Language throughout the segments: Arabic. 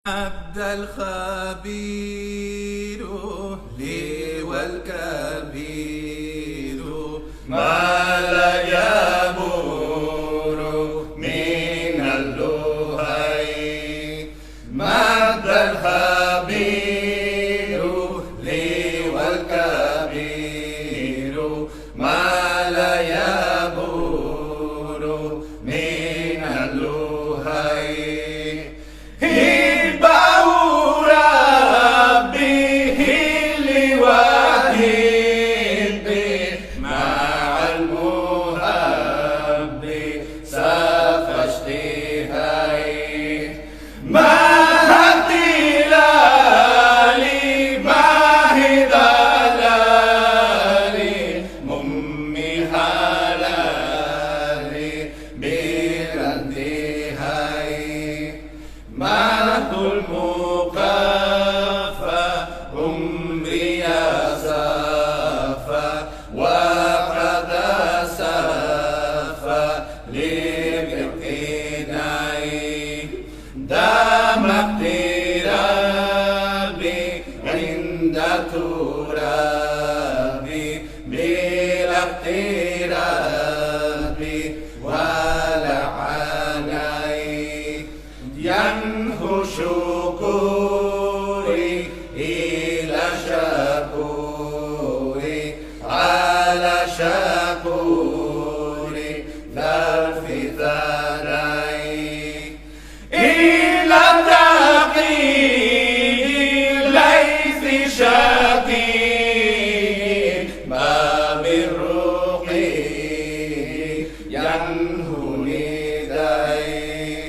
عبد الخبير لي والكبير ما لا يبور من اللهي عبد الخبير لي والكبير ما لا يبور من اللهي المقافى عمري سافى وقد سافى لابتدائي دام اقترابي عند ترابي بلا اقتراب ولا عناي ينهو شكوري إلى شكوري على شكوري ظرف ثري إلى تقي ليس شقي ما بالروح ينهو ندي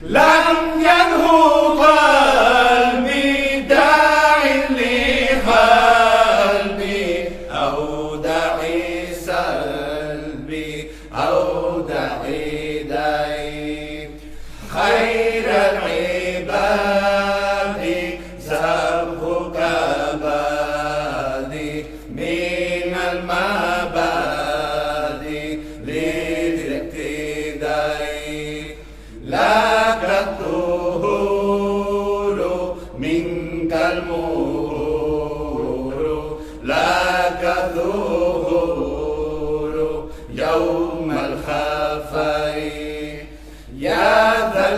لم ينهو قلبي داعي لقلبي أو داعي سلبي أو داعي داعي خير العباد سبحك بادي من المبادئ للاقتداء لك الطهور منك المرور لك الظهور يوم الخفي يا ذا